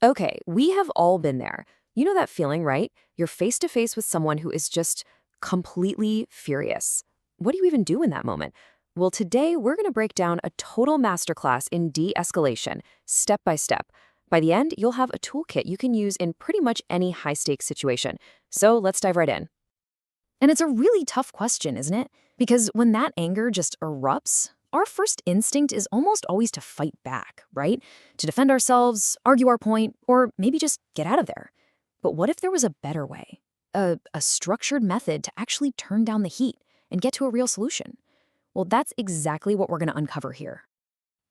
Okay, we have all been there. You know that feeling, right? You're face to face with someone who is just completely furious. What do you even do in that moment? Well, today we're going to break down a total masterclass in de-escalation, step by step. By the end, you'll have a toolkit you can use in pretty much any high-stakes situation. So let's dive right in. And it's a really tough question, isn't it? Because when that anger just erupts, our first instinct is almost always to fight back, right? To defend ourselves, argue our point, or maybe just get out of there. But what if there was a better way? A structured method to actually turn down the heat and get to a real solution? Well, that's exactly what we're going to uncover here.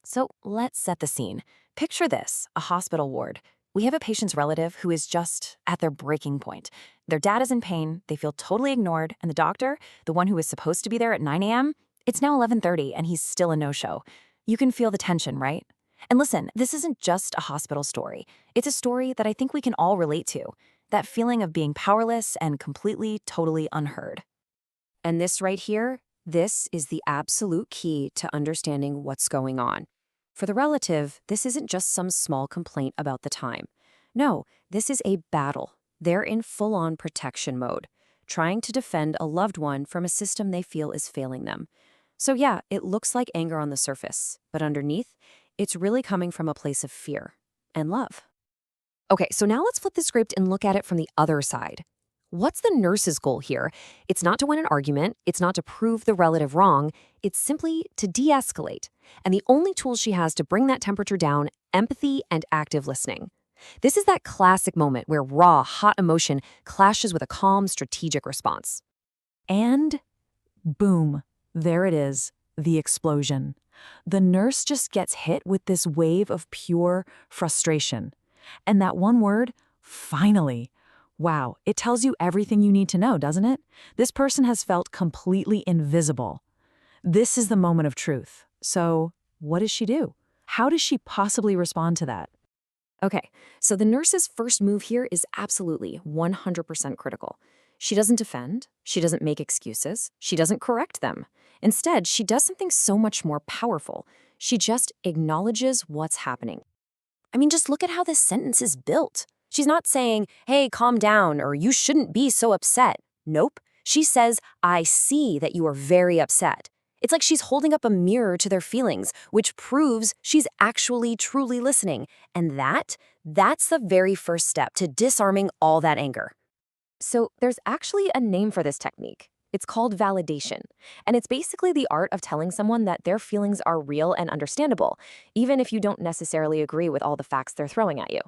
So let's set the scene. Picture this, a hospital ward. We have a patient's relative who is just at their breaking point. Their dad is in pain, they feel totally ignored, and the doctor, the one who was supposed to be there at 9 a.m., it's now 11:30 and he's still a no-show. You can feel the tension, right? And listen, this isn't just a hospital story. It's a story that I think we can all relate to. That feeling of being powerless and completely, totally unheard. And this right here, this is the absolute key to understanding what's going on. For the relative, this isn't just some small complaint about the time. No, this is a battle. They're in full-on protection mode, trying to defend a loved one from a system they feel is failing them. So yeah, it looks like anger on the surface, but underneath, it's really coming from a place of fear and love. Okay, so now let's flip the script and look at it from the other side. What's the nurse's goal here? It's not to win an argument, it's not to prove the relative wrong, it's simply to de-escalate. And the only tools she has to bring that temperature down, empathy and active listening. This is that classic moment where raw, hot emotion clashes with a calm, strategic response. And boom, there it is, the explosion. The nurse just gets hit with this wave of pure frustration. And that one word, finally. Wow, it tells you everything you need to know, doesn't it? This person has felt completely invisible. This is the moment of truth. So, what does she do? How does she possibly respond to that? Okay, so the nurse's first move here is absolutely 100% critical. She doesn't defend, she doesn't make excuses, she doesn't correct them. Instead, she does something so much more powerful. She just acknowledges what's happening. I mean, just look at how this sentence is built. She's not saying, hey, calm down, or you shouldn't be so upset. Nope. She says, I see that you are very upset. It's like she's holding up a mirror to their feelings, which proves she's actually truly listening. And that's the very first step to disarming all that anger. So there's actually a name for this technique. It's called validation. And it's basically the art of telling someone that their feelings are real and understandable, even if you don't necessarily agree with all the facts they're throwing at you.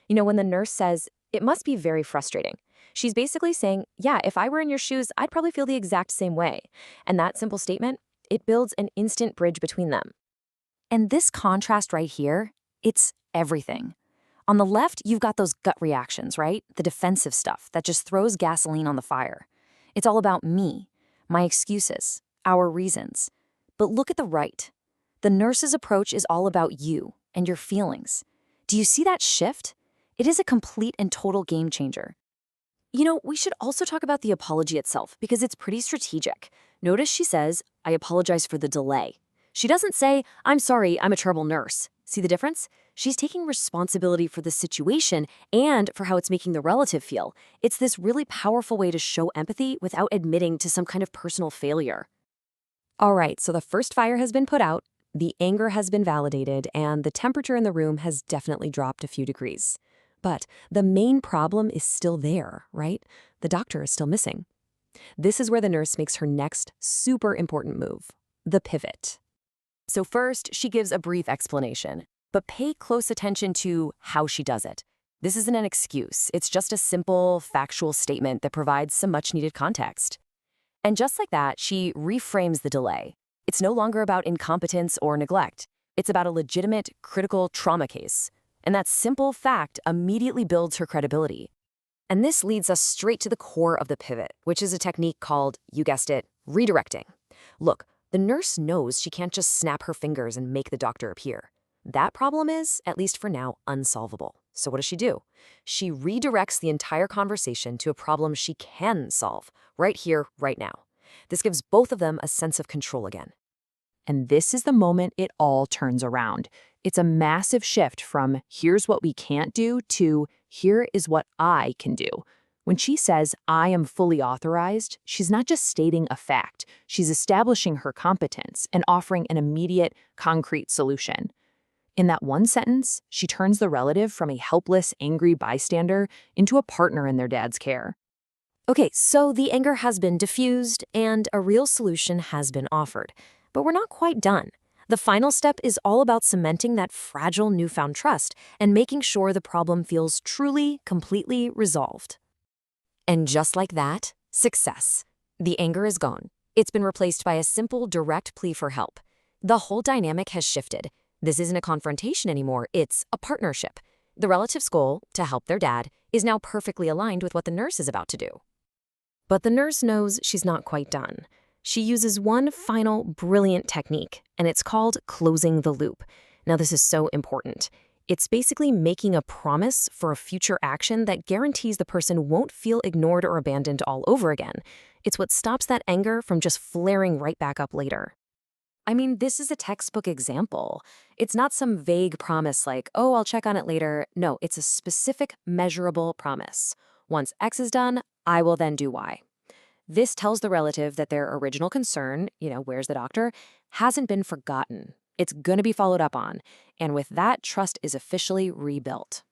You know, when the nurse says, it must be very frustrating, she's basically saying, yeah, if I were in your shoes, I'd probably feel the exact same way. And that simple statement, it builds an instant bridge between them. And this contrast right here, it's everything. On the left, you've got those gut reactions, right? The defensive stuff that just throws gasoline on the fire. It's all about me, my excuses, our reasons. But look at the right. The nurse's approach is all about you and your feelings. Do you see that shift? It is a complete and total game changer. You know, we should also talk about the apology itself because it's pretty strategic. Notice she says, I apologize for the delay. She doesn't say, I'm sorry, I'm a terrible nurse. See the difference? She's taking responsibility for the situation and for how it's making the relative feel. It's this really powerful way to show empathy without admitting to some kind of personal failure. All right, so the first fire has been put out, the anger has been validated, and the temperature in the room has definitely dropped a few degrees. But the main problem is still there, right? The doctor is still missing. This is where the nurse makes her next super important move, the pivot. So first, she gives a brief explanation, but pay close attention to how she does it. This isn't an excuse. It's just a simple, factual statement that provides some much-needed context. And just like that, she reframes the delay. It's no longer about incompetence or neglect. It's about a legitimate, critical trauma case. And that simple fact immediately builds her credibility. And this leads us straight to the core of the pivot, which is a technique called, you guessed it, redirecting. Look, the nurse knows she can't just snap her fingers and make the doctor appear. That problem is, at least for now, unsolvable. So what does she do? She redirects the entire conversation to a problem she can solve, right here, right now. This gives both of them a sense of control again. And this is the moment it all turns around. It's a massive shift from here's what we can't do to here is what I can do. When she says, I am fully authorized, she's not just stating a fact, she's establishing her competence and offering an immediate, concrete solution. In that one sentence, she turns the relative from a helpless, angry bystander into a partner in their dad's care. Okay, so the anger has been diffused and a real solution has been offered. But we're not quite done. The final step is all about cementing that fragile newfound trust and making sure the problem feels truly, completely resolved. And just like that, success. The anger is gone. It's been replaced by a simple, direct plea for help. The whole dynamic has shifted. This isn't a confrontation anymore, it's a partnership. The relative's goal, to help their dad, is now perfectly aligned with what the nurse is about to do. But the nurse knows she's not quite done. She uses one final brilliant technique, and it's called closing the loop. Now, this is so important. It's basically making a promise for a future action that guarantees the person won't feel ignored or abandoned all over again. It's what stops that anger from just flaring right back up later. I mean, this is a textbook example. It's not some vague promise like, oh, I'll check on it later. No, it's a specific, measurable promise. Once X is done, I will then do Y. This tells the relative that their original concern, where's the doctor, hasn't been forgotten. It's going to be followed up on. And with that, trust is officially rebuilt.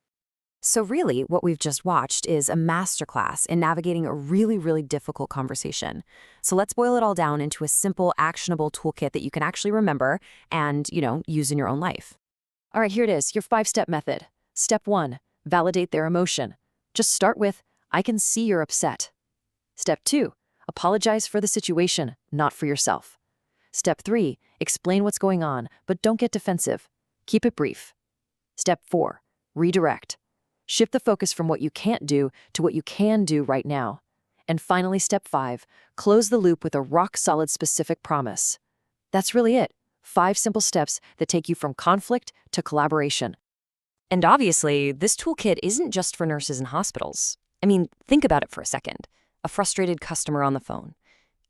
So really, what we've just watched is a masterclass in navigating a really, really difficult conversation. So let's boil it all down into a simple, actionable toolkit that you can actually remember and, use in your own life. All right, here it is, your 5-step method. Step 1, validate their emotion. Just start with, I can see you're upset. Step 2, apologize for the situation, not for yourself. Step 3, explain what's going on, but don't get defensive. Keep it brief. Step 4, redirect. Shift the focus from what you can't do to what you can do right now. And finally, step 5, close the loop with a rock-solid specific promise. That's really it. 5 simple steps that take you from conflict to collaboration. And obviously, this toolkit isn't just for nurses in hospitals. I mean, think about it for a second. A frustrated customer on the phone.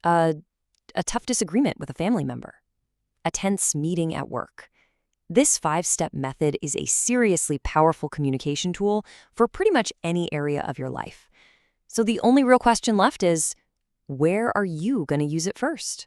A tough disagreement with a family member. A tense meeting at work. This 5-step method is a seriously powerful communication tool for pretty much any area of your life. So the only real question left is, where are you going to use it first?